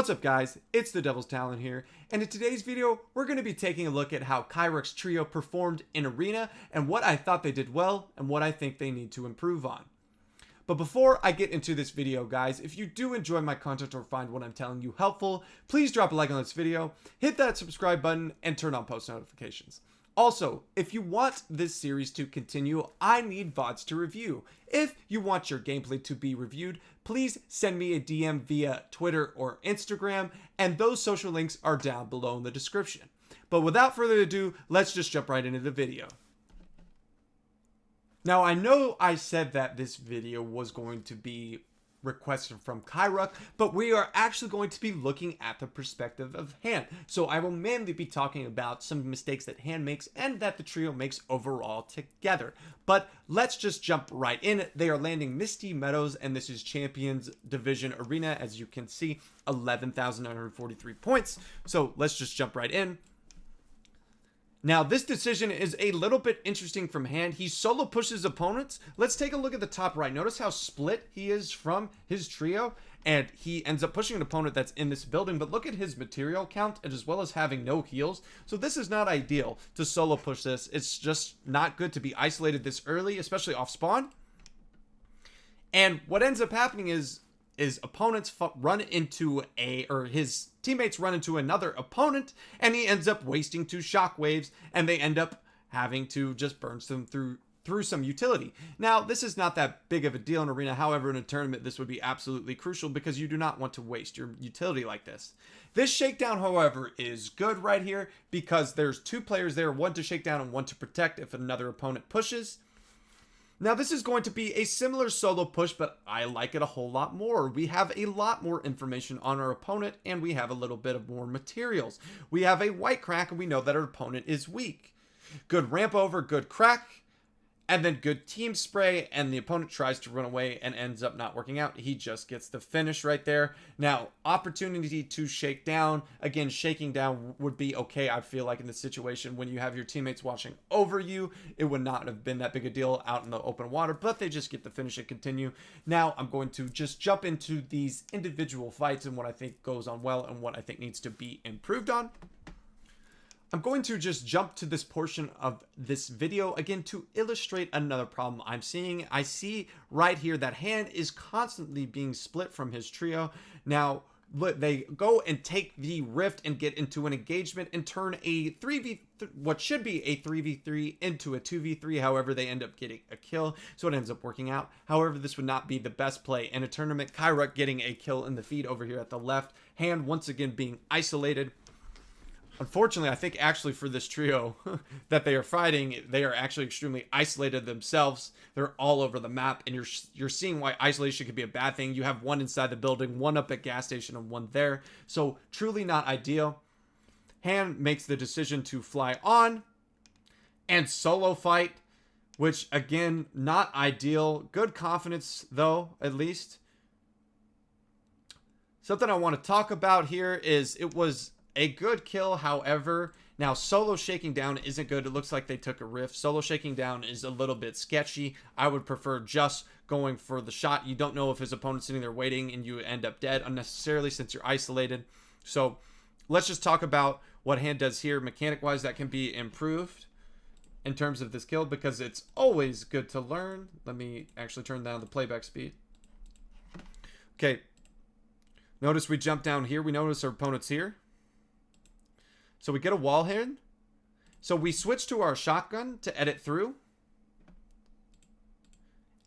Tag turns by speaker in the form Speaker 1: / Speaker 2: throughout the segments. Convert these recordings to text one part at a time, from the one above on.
Speaker 1: What's up guys, it's the Devil's Talon here, and in today's video, we're going to be taking a look at how Qyruk's trio performed in Arena, and what I thought they did well, and what I think they need to improve on. But before I get into this video guys, if you do enjoy my content or find what I'm telling you helpful, please drop a like on this video, hit that subscribe button, and turn on post notifications. Also, if you want this series to continue, I need VODs to review. If you want your gameplay to be reviewed, please send me a DM via Twitter or Instagram, and those social links are down below in the description. But without further ado, let's just jump right into the video. Now, I know I said that this video was going to be requested from Qyruk, but we are actually going to be looking at the perspective of Han. So I will mainly be talking about some mistakes that Han makes and that the trio makes overall together. But let's just jump right in. They are landing Misty Meadows, and this is Champions Division Arena. As you can see, 11,943 points. So let's just jump right in. Now, this decision is a little bit interesting from Han. He solo pushes opponents. Let's take a look at the top right. Notice how split he is from his trio, and he ends up pushing an opponent that's in this building. But look at his material count, as well as having no heals. So this is not ideal to solo push this. It's just not good to be isolated this early, especially off spawn. And what ends up happening is opponents run into his teammates run into another opponent, and he ends up wasting 2 shockwaves, and they end up having to just burn them through some utility. Now, this is not that big of a deal in Arena. However, in a tournament, this would be absolutely crucial because you do not want to waste your utility like this. This shakedown, however, is good right here because there's 2 players there, one to shake down and one to protect if another opponent pushes. Now, this is going to be a similar solo push, but I like it a whole lot more. We have a lot more information on our opponent, and we have a little bit of more materials. We have a white crack, and we know that our opponent is weak. Good ramp over, good crack, and then good team spray, and the opponent tries to run away and ends up not working out. He just gets the finish right there. Now, opportunity to shake down. Again, shaking down would be okay, I feel like, in this situation. When you have your teammates watching over you, it would not have been that big a deal out in the open water, but they just get the finish and continue. Now, I'm going to just jump into these individual fights and what I think goes on well and what I think needs to be improved on. I'm going to just jump to this portion of this video again to illustrate another problem I'm seeing. I see right here that Han is constantly being split from his trio. Now, they go and take the rift and get into an engagement and turn a what should be a 3v3 into a 2v3. However, they end up getting a kill, so it ends up working out. However, this would not be the best play in a tournament. Qyruk getting a kill in the feed over here at the left. Han once again being isolated. Unfortunately, I think actually for this trio that they are fighting, they are actually extremely isolated themselves. They're all over the map, and you're seeing why isolation could be a bad thing. You have one inside the building, one up at gas station, and one there. So truly not ideal. Han makes the decision to fly on and solo fight, which again, not ideal. Good confidence though, at least. Something I want to talk about here is it was a good kill, however, now solo shaking down isn't good. It looks like they took a rift. Solo shaking down is a little bit sketchy. I would prefer just going for the shot. You don't know if his opponent's sitting there waiting and you end up dead unnecessarily since you're isolated. So let's just talk about what Han does here mechanic-wise that can be improved in terms of this kill, because it's always good to learn. Let me actually turn down the playback speed. Okay. Notice we jump down here. We notice our opponent's here. So we get a wall here. So we switch to our shotgun to edit through.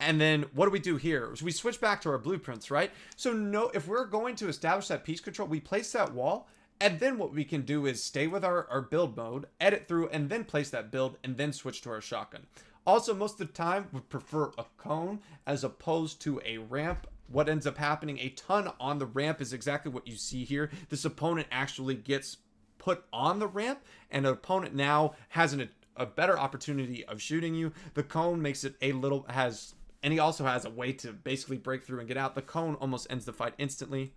Speaker 1: And then what do we do here? So we switch back to our blueprints, right? So no, if we're going to establish that piece control, we place that wall. And then what we can do is stay with our build mode, edit through, and then place that build, and then switch to our shotgun. Also, most of the time, we prefer a cone as opposed to a ramp. What ends up happening a ton on the ramp is exactly what you see here. This opponent actually gets put on the ramp, and an opponent now has a better opportunity of shooting you. The cone makes it and he also has a way to basically break through and get out. The cone almost ends the fight instantly.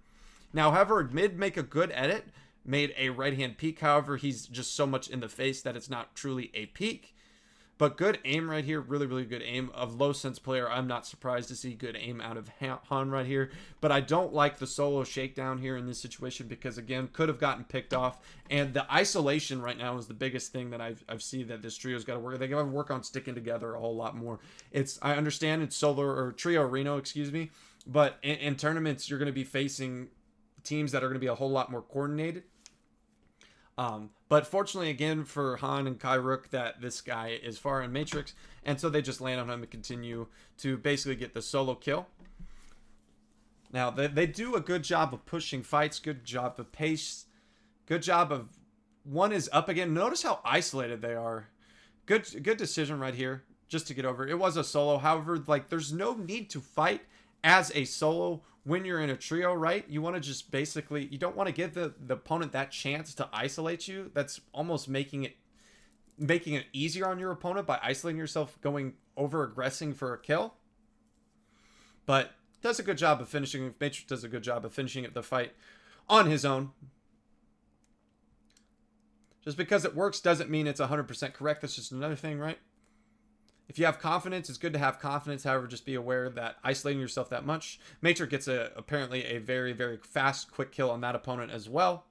Speaker 1: Now, however, mid make a good edit, made a right hand peek. However, he's just so much in the face that it's not truly a peek. But good aim right here. Really, really good aim. Of low sense player, I'm not surprised to see good aim out of Han right here. But I don't like the solo shakedown here in this situation because, again, could have gotten picked off. And the isolation right now is the biggest thing that I've seen that this trio's got to work. They got to work on sticking together a whole lot more. I understand it's solo or trio Reno, excuse me. But in tournaments, you're going to be facing teams that are going to be a whole lot more coordinated. But fortunately, again, for Han and Qyruk, that this guy is far in Matrix, and so they just land on him and continue to basically get the solo kill. Now, they do a good job of pushing fights, good job of pace, good job of... One is up again. Notice how isolated they are. Good decision right here, just to get over. It was a solo, however, like, there's no need to fight as a solo when you're in a trio, right? You want to just basically, you don't want to give the opponent that chance to isolate you. That's almost making it easier on your opponent by isolating yourself, going over aggressing for a kill. But does a good job of finishing. Matrix does a good job of finishing the fight on his own. Just because it works doesn't mean it's 100% correct. That's just another thing, right? If you have confidence, it's good to have confidence. However, just be aware that isolating yourself that much. Matrix gets apparently a very, very fast, quick kill on that opponent as well.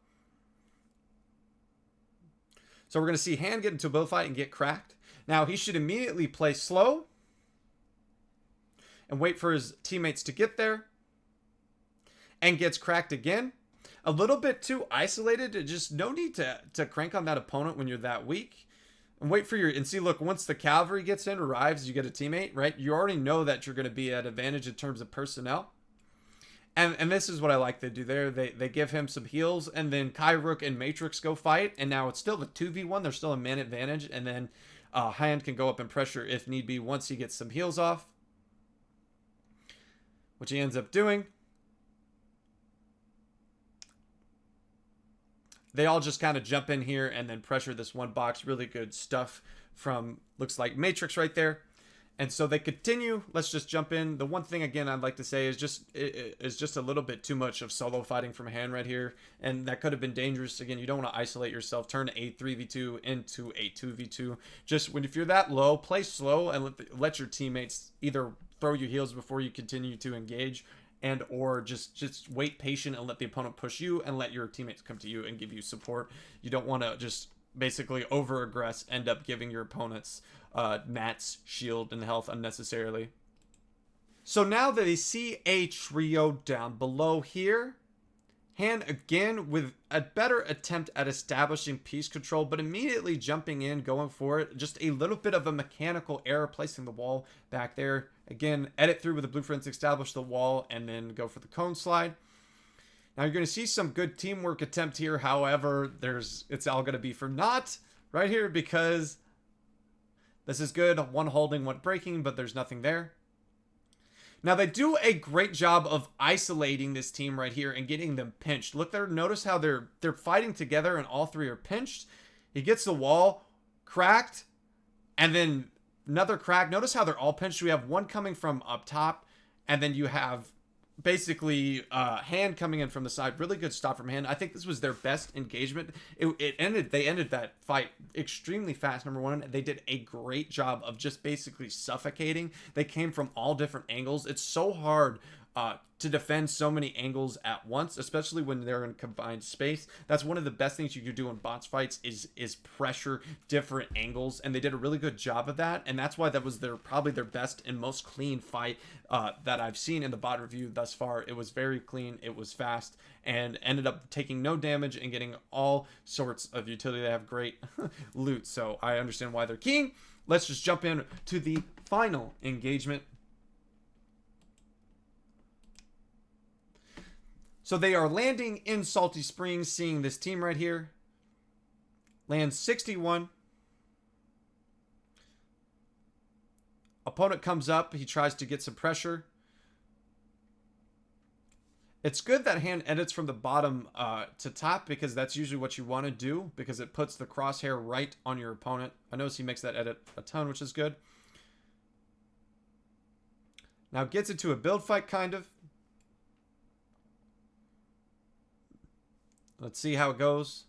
Speaker 1: So we're going to see Han get into a build fight and get cracked. Now, he should immediately play slow and wait for his teammates to get there. And gets cracked again. A little bit too isolated. Just no need to crank on that opponent when you're that weak. And wait for and see, look, once the cavalry gets in, arrives, you get a teammate, right? You already know that you're going to be at advantage in terms of personnel. And this is what I like to do there. They give him some heals, and then Qyruk and Matrix go fight, and now it's still the 2v1. There's still a man advantage, and then Han can go up and pressure if need be once he gets some heals off, which he ends up doing. They all just kind of jump in here and then pressure this one box. Really good stuff from, looks like Matrix right there. And so they continue. Let's just jump in. The one thing, again, I'd like to say is just a little bit too much of solo fighting from Han right here. And that could have been dangerous. Again, you don't want to isolate yourself. Turn a 3v2 into a 2v2. Just if you're that low, play slow and let your teammates either throw you heals before you continue to engage, and or just wait patient and let the opponent push you and let your teammates come to you and give you support. You don't want to just basically over aggress, end up giving your opponents mats, shield, and health unnecessarily. So now that they see a trio down below here, Han again with a better attempt at establishing piece control, but immediately jumping in, going for it. Just a little bit of a mechanical error, placing the wall back there. Again, edit through with the blueprints, establish the wall, and then go for the cone slide. Now you're going to see some good teamwork attempt here. However, it's all going to be for naught right here because this is good. One holding, one breaking, but there's nothing there. Now they do a great job of isolating this team right here and getting them pinched. Look there, notice how they're fighting together and all three are pinched. He gets the wall cracked and then another crack. Notice how they're all pinched. We have one coming from up top and then you have basically Han coming in from the side. Really good stop from Han. I think this was their best engagement. They ended that fight extremely fast, number one. They did a great job of just basically suffocating. They came from all different angles. It's so hard to defend so many angles at once, especially when they're in confined space. That's one of the best things you could do in bots fights is pressure different angles, and they did a really good job of that, and that's why that was probably their best and most clean fight that I've seen in the bot review thus far. It was very clean, it was fast, and ended up taking no damage and getting all sorts of utility. They have great loot, so I understand why they're king. Let's just jump in to the final engagement. So they are landing in Salty Springs, seeing this team right here. Land 61. Opponent comes up. He tries to get some pressure. It's good that Han edits from the bottom to top because that's usually what you want to do because it puts the crosshair right on your opponent. I notice he makes that edit a ton, which is good. Now gets into a build fight, kind of. Let's see how it goes.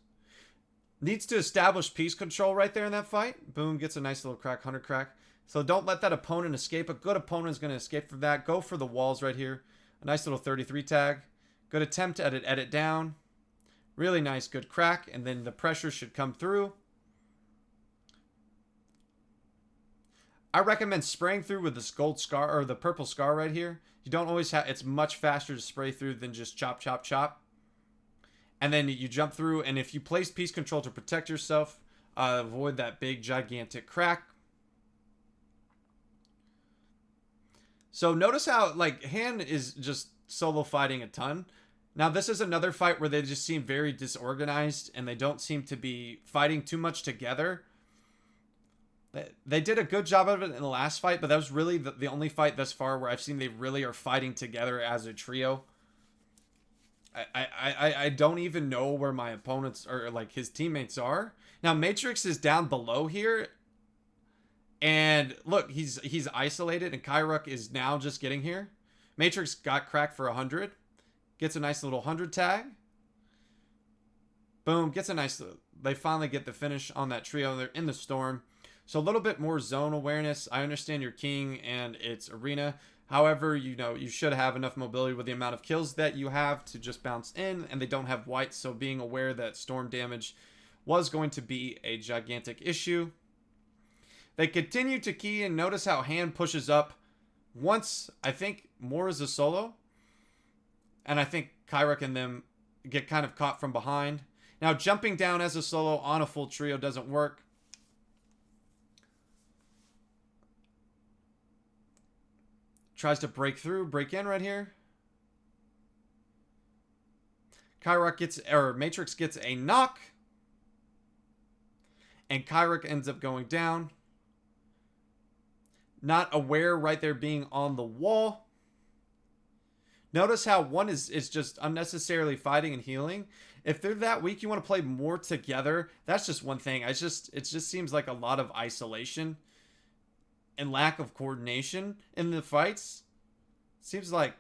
Speaker 1: Needs to establish piece control right there in that fight. Boom, gets a nice little crack, 100 crack. So don't let that opponent escape. A good opponent is going to escape from that. Go for the walls right here. A nice little 33 tag. Good attempt at edit down. Really nice, good crack. And then the pressure should come through. I recommend spraying through with this gold scar or the purple scar right here. You don't always have, it's much faster to spray through than just chop, chop, chop. And then you jump through, and if you place piece control to protect yourself, avoid that big gigantic crack. So notice how like Han is just solo fighting a ton. Now this is another fight where they just seem very disorganized and they don't seem to be fighting too much together. They did a good job of it in the last fight, but that was really the only fight thus far where I've seen they really are fighting together as a trio. I don't even know where my opponents or like his teammates are. Now Matrix is down below here. And look, he's isolated and Qyruk is now just getting here. Matrix got cracked for 100. Gets a nice little 100 tag. Boom, gets a nice, they finally get the finish on that trio. They're in the storm. So a little bit more zone awareness. I understand you're king and it's arena. However, you know, you should have enough mobility with the amount of kills that you have to just bounce in, and they don't have white, so being aware that storm damage was going to be a gigantic issue. They continue to key, and notice how Han pushes up once, I think, more as a solo. And I think Qyruk and them get kind of caught from behind. Now, jumping down as a solo on a full trio doesn't work. Tries to break through, break in right here. Qyruk gets, or Matrix gets a knock. And Qyruk ends up going down. Not aware right there being on the wall. Notice how one is just unnecessarily fighting and healing. If they're that weak, you want to play more together. That's just one thing. It just seems like a lot of isolation and lack of coordination in the fights. Seems like,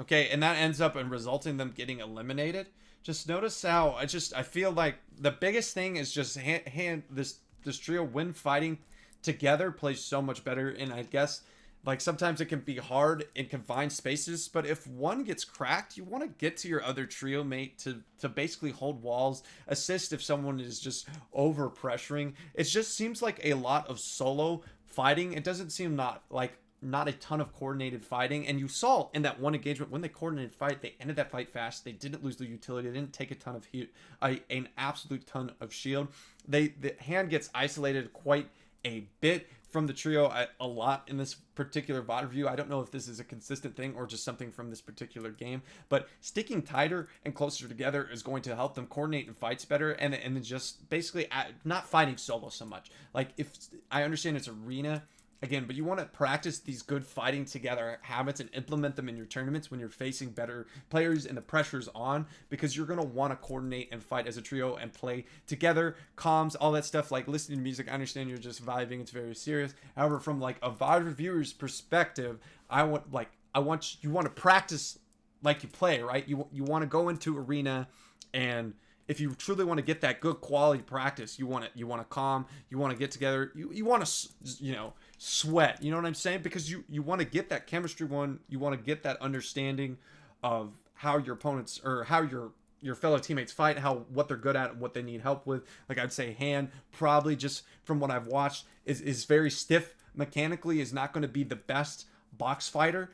Speaker 1: okay, and that ends up in resulting them getting eliminated. Just notice how I feel like the biggest thing is just this trio when fighting together plays so much better. And I guess like sometimes it can be hard in confined spaces, but if one gets cracked, you want to get to your other trio mate to basically hold walls, assist if someone is just over pressuring. It just seems like a lot of solo fighting. It doesn't seem not a ton of coordinated fighting. And you saw in that one engagement when they coordinated fight, they ended that fight fast. They didn't lose the utility. They didn't take a ton of heat, an absolute ton of shield. The hand gets isolated quite a bit from the trio, a lot in this particular VOD review. I don't know if this is a consistent thing or just something from this particular game, but sticking tighter and closer together is going to help them coordinate in fights better, and then just basically not fighting solo so much. Like, if I understand it's arena again, but you want to practice these good fighting together habits and implement them in your tournaments when you're facing better players and the pressure's on, because you're going to want to coordinate and fight as a trio and play together, comms, all that stuff. Like listening to music, I understand you're just vibing, it's very serious. However, from like a VOD reviewer's perspective, you want to practice like you play, right? You want to go into arena, and if you truly want to get that good quality practice, you want to calm, you want to get together, you want to, sweat, you know what I'm saying? Because you want to get that chemistry one, you want to get that understanding of how your opponents or how your fellow teammates fight, what they're good at and what they need help with. Like I'd say Han, probably just from what I've watched, is very stiff mechanically, is not going to be the best box fighter,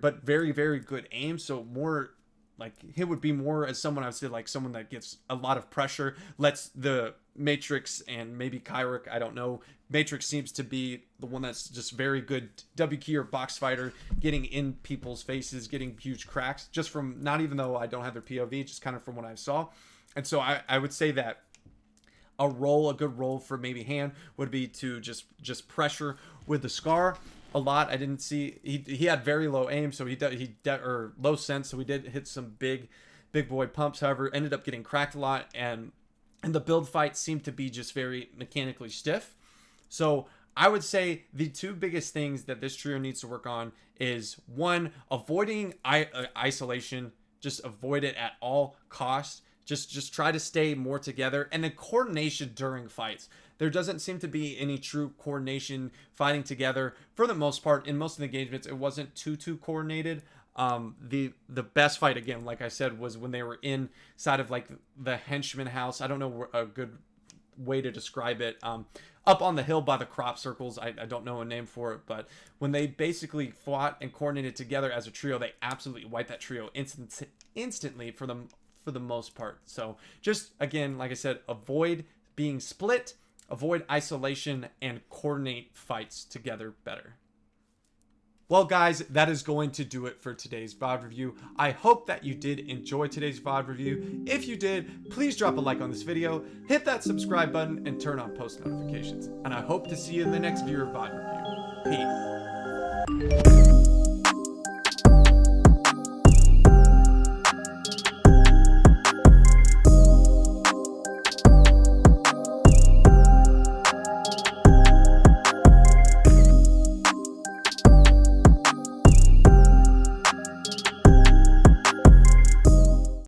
Speaker 1: but very, very good aim. So more like he would be more as someone I would say like someone that gets a lot of pressure, lets the Matrix and maybe Qyruk, I don't know. Matrix seems to be the one that's just very good W key or box fighter, getting in people's faces, getting huge cracks, just from, not even though I don't have their POV, just kind of from what I saw. And so I would say that a good role for maybe Han would be to just pressure with the Scar a lot. I didn't see, he had very low aim, so or low sense, so he did hit some big boy pumps. However, ended up getting cracked a lot, and the build fight seemed to be just very mechanically stiff. So I would say the two biggest things that this trio needs to work on is, one, avoiding isolation just avoid it at all costs. Just try to stay more together. And then coordination during fights. There doesn't seem to be any true coordination fighting together for the most part. In most of the engagements, it wasn't too coordinated. The best fight, again, like I said, was when they were inside of like the henchman house. I don't know a good way to describe it. Up on the hill by the crop circles. I don't know a name for it, but when they basically fought and coordinated together as a trio, they absolutely wiped that trio instantly for the most part. So just, again, like I said, avoid being split, avoid isolation, and coordinate fights together better. Well, guys, that is going to do it for today's VOD review. I hope that you did enjoy today's VOD review. If you did, please drop a like on this video, hit that subscribe button, and turn on post notifications. And I hope to see you in the next viewer VOD review. Peace.